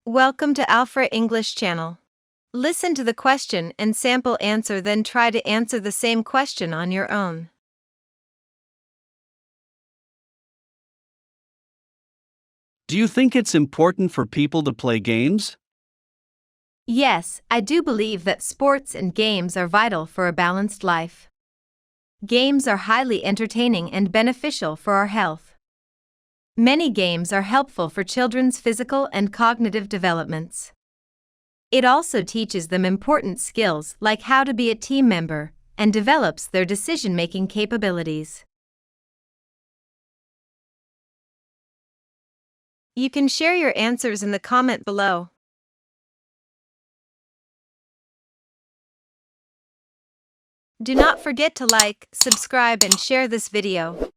Welcome to Alfra English channel. Listen to the question and sample answer, then try to answer the same question on your own. Do you think it's important for people to play games? Yes, I do believe that sports and games are vital for a balanced life. Games are highly entertaining and beneficial for our health. Many games are helpful for children's physical and cognitive developments. It also teaches them important skills like how to be a team member and develops their decision-making capabilities. You can share your answers in the comment below. Do not forget to like, subscribe, and share this video.